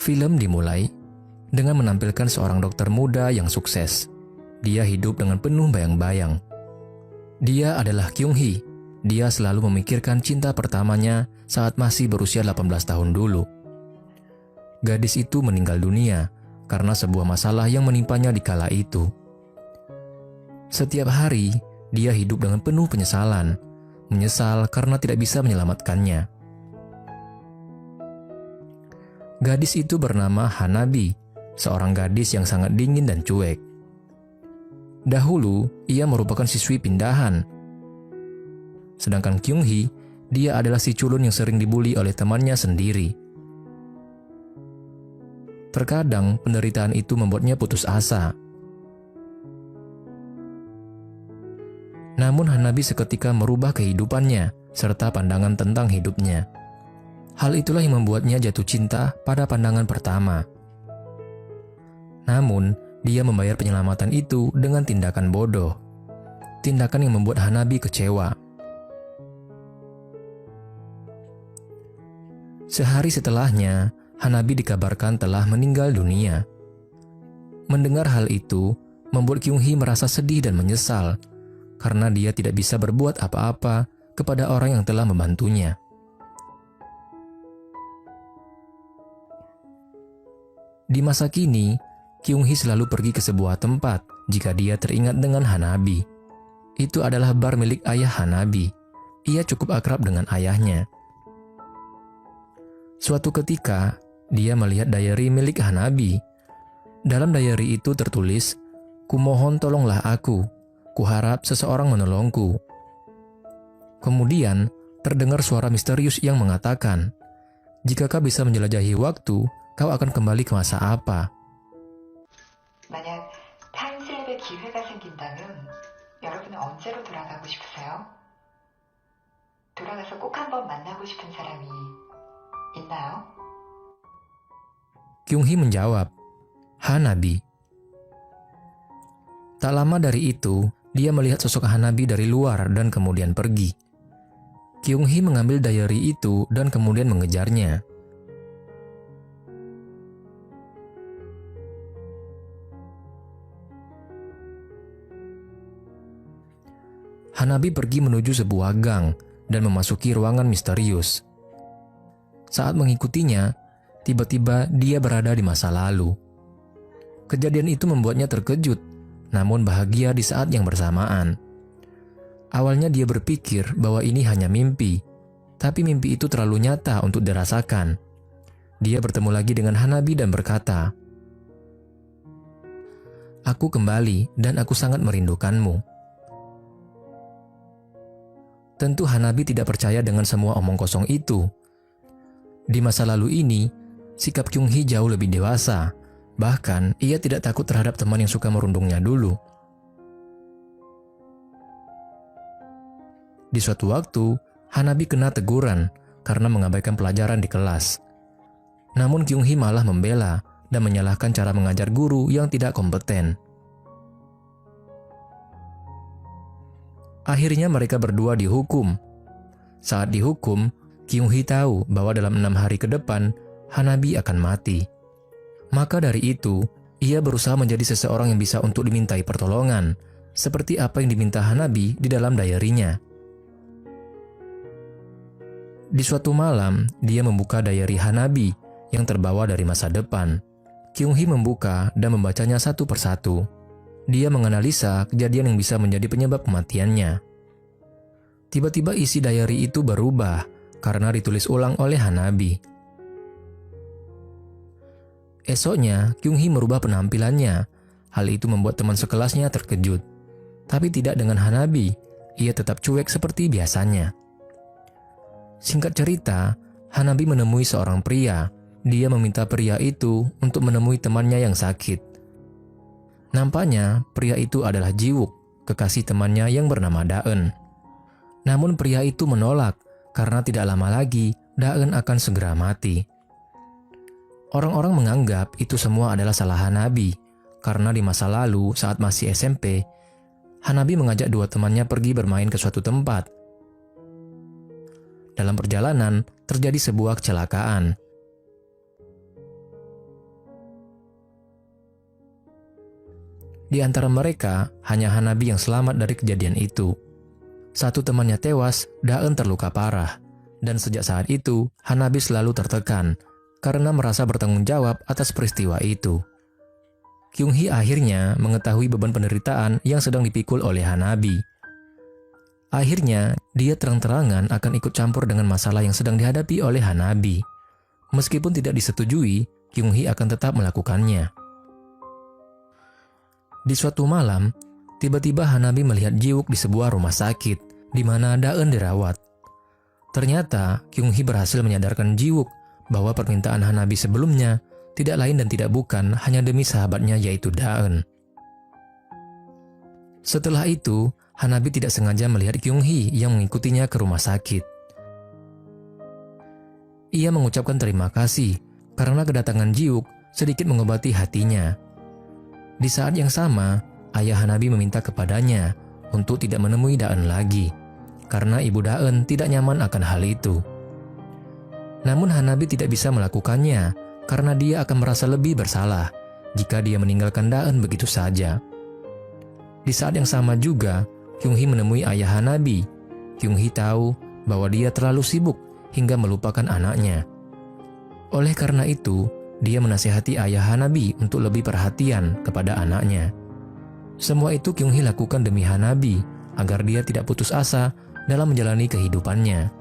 Film dimulai dengan menampilkan seorang dokter muda yang sukses. Dia hidup dengan penuh bayang-bayang. Dia adalah Kyung-hee. Dia selalu memikirkan cinta pertamanya saat masih berusia 18 tahun dulu. Gadis itu meninggal dunia karena sebuah masalah yang menimpanya di kala itu. Setiap hari, dia hidup dengan penuh penyesalan. Menyesal karena tidak bisa menyelamatkannya. Gadis itu bernama Hanabi, seorang gadis yang sangat dingin dan cuek. Dahulu, ia merupakan siswi pindahan. Sedangkan Kyung-hee, dia adalah si culun yang sering dibully oleh temannya sendiri. Terkadang, penderitaan itu membuatnya putus asa. Namun Hanabi seketika merubah kehidupannya, serta pandangan tentang hidupnya. Hal itulah yang membuatnya jatuh cinta pada pandangan pertama. Namun, dia membayar penyelamatan itu dengan tindakan bodoh. Tindakan yang membuat Hanabi kecewa. Sehari setelahnya, Hanabi dikabarkan telah meninggal dunia. Mendengar hal itu, membuat Kyung-hee merasa sedih dan menyesal, karena dia tidak bisa berbuat apa-apa kepada orang yang telah membantunya. Di masa kini, Kyung-hee selalu pergi ke sebuah tempat jika dia teringat dengan Hanabi. Itu adalah bar milik ayah Hanabi. Ia cukup akrab dengan ayahnya. Suatu ketika, dia melihat diary milik Hanabi. Dalam diary itu tertulis, "Kumohon tolonglah aku. Kuharap seseorang menolongku." Kemudian, terdengar suara misterius yang mengatakan, "Jika kau bisa menjelajahi waktu, kau akan kembali ke masa apa?" 만약 타임슬립의 기회가 생긴다면 여러분은 언제로 돌아가고 싶으세요? 돌아가서 꼭 한번 만나고 싶은 사람이 있나요? Kyung-hee menjawab, "Hanabi." Tak lama dari itu, dia melihat sosok Hanabi dari luar dan kemudian pergi. Kyung-hee mengambil diary itu dan kemudian mengejarnya. Hanabi pergi menuju sebuah gang dan memasuki ruangan misterius. Saat mengikutinya, tiba-tiba dia berada di masa lalu. Kejadian itu membuatnya terkejut, namun bahagia di saat yang bersamaan. Awalnya dia berpikir bahwa ini hanya mimpi, tapi mimpi itu terlalu nyata untuk dirasakan. Dia bertemu lagi dengan Hanabi dan berkata, "Aku kembali dan aku sangat merindukanmu." Tentu Hanabi tidak percaya dengan semua omong kosong itu. Di masa lalu ini, sikap Kyung-hee jauh lebih dewasa. Bahkan, ia tidak takut terhadap teman yang suka merundungnya dulu. Di suatu waktu, Hanabi kena teguran karena mengabaikan pelajaran di kelas. Namun Kyung-hee malah membela dan menyalahkan cara mengajar guru yang tidak kompeten. Akhirnya mereka berdua dihukum. Saat dihukum, Kyung-hee tahu bahwa dalam 6 hari ke depan, Hanabi akan mati. Maka dari itu, ia berusaha menjadi seseorang yang bisa untuk dimintai pertolongan, seperti apa yang diminta Hanabi di dalam diary-nya. Di suatu malam, dia membuka diary Hanabi yang terbawa dari masa depan. Kyung-hee membuka dan membacanya satu persatu. Dia menganalisa kejadian yang bisa menjadi penyebab kematiannya. Tiba-tiba isi diary itu berubah karena ditulis ulang oleh Hanabi. Esoknya, Kyung-hee merubah penampilannya. Hal itu membuat teman sekelasnya terkejut. Tapi tidak dengan Hanabi, ia tetap cuek seperti biasanya. Singkat cerita, Hanabi menemui seorang pria. Dia meminta pria itu untuk menemui temannya yang sakit. Nampaknya pria itu adalah Jiwook, kekasih temannya yang bernama Daeun. Namun pria itu menolak karena tidak lama lagi Daeun akan segera mati. Orang-orang menganggap itu semua adalah salah Hanabi, karena di masa lalu saat masih SMP, Hanabi mengajak dua temannya pergi bermain ke suatu tempat. Dalam perjalanan, terjadi sebuah kecelakaan. Di antara mereka, hanya Hanabi yang selamat dari kejadian itu. Satu temannya tewas, Daeun terluka parah. Dan sejak saat itu, Hanabi selalu tertekan karena merasa bertanggung jawab atas peristiwa itu. Kyung-hee akhirnya mengetahui beban penderitaan yang sedang dipikul oleh Hanabi. Akhirnya, dia terang-terangan akan ikut campur dengan masalah yang sedang dihadapi oleh Hanabi. Meskipun tidak disetujui, Kyung-hee akan tetap melakukannya. Di suatu malam, tiba-tiba Hanabi melihat Jiwook di sebuah rumah sakit, di mana Daeun dirawat. Ternyata, Kyung-hee berhasil menyadarkan Jiwook bahwa permintaan Hanabi sebelumnya tidak lain dan tidak bukan hanya demi sahabatnya yaitu Daeun. Setelah itu, Hanabi tidak sengaja melihat Kyung-hee yang mengikutinya ke rumah sakit. Ia mengucapkan terima kasih karena kedatangan Jiwook sedikit mengobati hatinya. Di saat yang sama, ayah Hanabi meminta kepadanya untuk tidak menemui Daeun lagi, karena ibu Daeun tidak nyaman akan hal itu. Namun Hanabi tidak bisa melakukannya, karena dia akan merasa lebih bersalah jika dia meninggalkan Daeun begitu saja. Di saat yang sama juga, Kyung-hee menemui ayah Hanabi. Kyung-hee tahu bahwa dia terlalu sibuk hingga melupakan anaknya. Oleh karena itu, dia menasihati ayah Hanabi untuk lebih perhatian kepada anaknya. Semua itu Kyung-hee lakukan demi Hanabi, agar dia tidak putus asa dalam menjalani kehidupannya.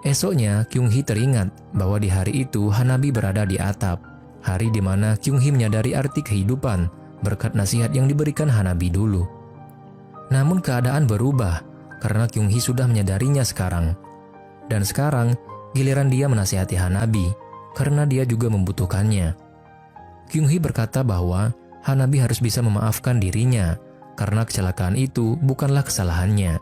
Esoknya, Kyung-hee teringat bahwa di hari itu Hanabi berada di atap. Hari di mana Kyung-hee menyadari arti kehidupan berkat nasihat yang diberikan Hanabi dulu. Namun keadaan berubah karena Kyung-hee sudah menyadarinya sekarang. Dan sekarang, giliran dia menasihati Hanabi karena dia juga membutuhkannya. Kyung-hee berkata bahwa Hanabi harus bisa memaafkan dirinya karena kecelakaan itu bukanlah kesalahannya.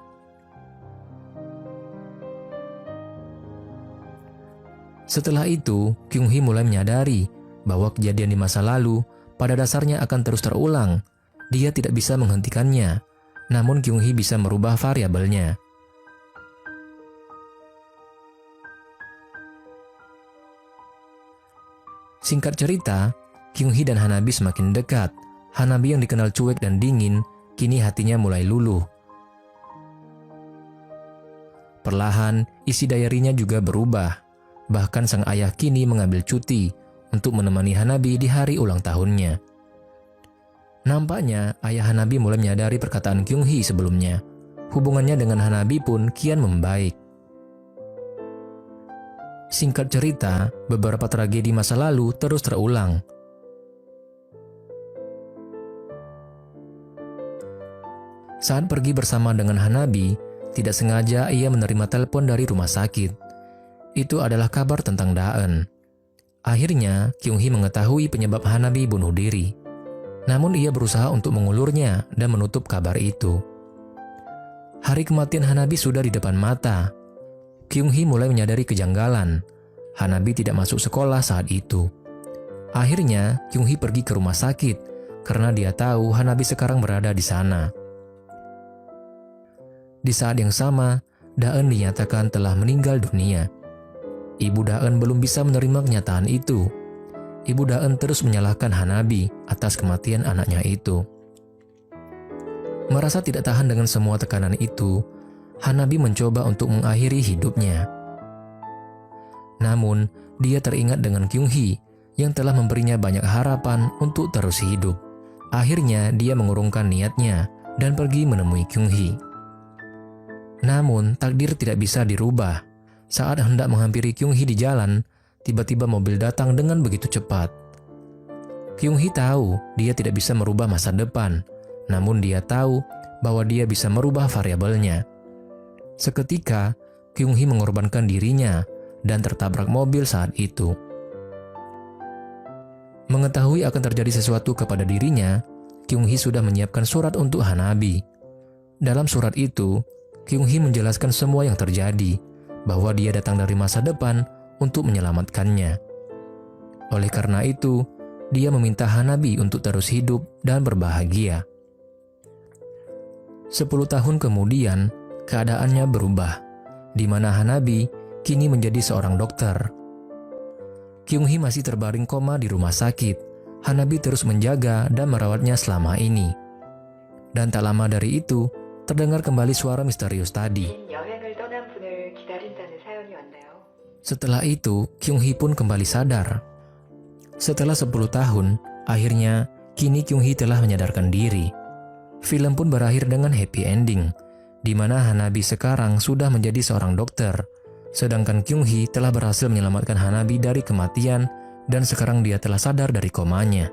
Setelah itu, Kyung-hee mulai menyadari bahwa kejadian di masa lalu pada dasarnya akan terus terulang. Dia tidak bisa menghentikannya, namun Kyung-hee bisa merubah variabelnya. Singkat cerita, Kyung-hee dan Hanabi semakin dekat. Hanabi yang dikenal cuek dan dingin, kini hatinya mulai luluh. Perlahan, isi diary-nya juga berubah. Bahkan sang ayah kini mengambil cuti untuk menemani Hanabi di hari ulang tahunnya. Nampaknya, ayah Hanabi mulai menyadari perkataan Kyung-hee sebelumnya. Hubungannya dengan Hanabi pun kian membaik. Singkat cerita, beberapa tragedi masa lalu terus terulang. Saat pergi bersama dengan Hanabi, tidak sengaja ia menerima telepon dari rumah sakit. Itu adalah kabar tentang Daeun. Akhirnya, Kyung-hee mengetahui penyebab Hanabi bunuh diri. Namun ia berusaha untuk mengulurnya dan menutup kabar itu. Hari kematian Hanabi sudah di depan mata. Kyung-hee mulai menyadari kejanggalan. Hanabi tidak masuk sekolah saat itu. Akhirnya, Kyung-hee pergi ke rumah sakit karena dia tahu Hanabi sekarang berada di sana. Di saat yang sama, Daeun dinyatakan telah meninggal dunia. Ibu Daeun belum bisa menerima kenyataan itu. Ibu Daeun terus menyalahkan Hanabi atas kematian anaknya itu. Merasa tidak tahan dengan semua tekanan itu, Hanabi mencoba untuk mengakhiri hidupnya. Namun, dia teringat dengan Kyung-hee yang telah memberinya banyak harapan untuk terus hidup. Akhirnya, dia mengurungkan niatnya dan pergi menemui Kyung-hee. Namun, takdir tidak bisa dirubah. Saat hendak menghampiri Kyung-hee di jalan, tiba-tiba mobil datang dengan begitu cepat. Kyung-hee tahu dia tidak bisa merubah masa depan, namun dia tahu bahwa dia bisa merubah variabelnya. Seketika, Kyung-hee mengorbankan dirinya dan tertabrak mobil saat itu. Mengetahui akan terjadi sesuatu kepada dirinya, Kyung-hee sudah menyiapkan surat untuk Hanabi. Dalam surat itu, Kyung-hee menjelaskan semua yang terjadi, bahwa dia datang dari masa depan untuk menyelamatkannya. Oleh karena itu, dia meminta Hanabi untuk terus hidup dan berbahagia. 10 tahun kemudian, keadaannya berubah, di mana Hanabi kini menjadi seorang dokter. Kyung-hee masih terbaring koma di rumah sakit. Hanabi terus menjaga dan merawatnya selama ini. Dan tak lama dari itu, terdengar kembali suara misterius tadi. 긴 여행을 떠난 분을 기다린다는 사연이 왔네요. Setelah itu, Kyung-hee pun kembali sadar. Setelah 10 tahun, akhirnya kini Kyung-hee telah menyadarkan diri. Film pun berakhir dengan happy ending, di mana Hanabi sekarang sudah menjadi seorang dokter, sedangkan Kyung-hee telah berhasil menyelamatkan Hanabi dari kematian dan sekarang dia telah sadar dari komanya.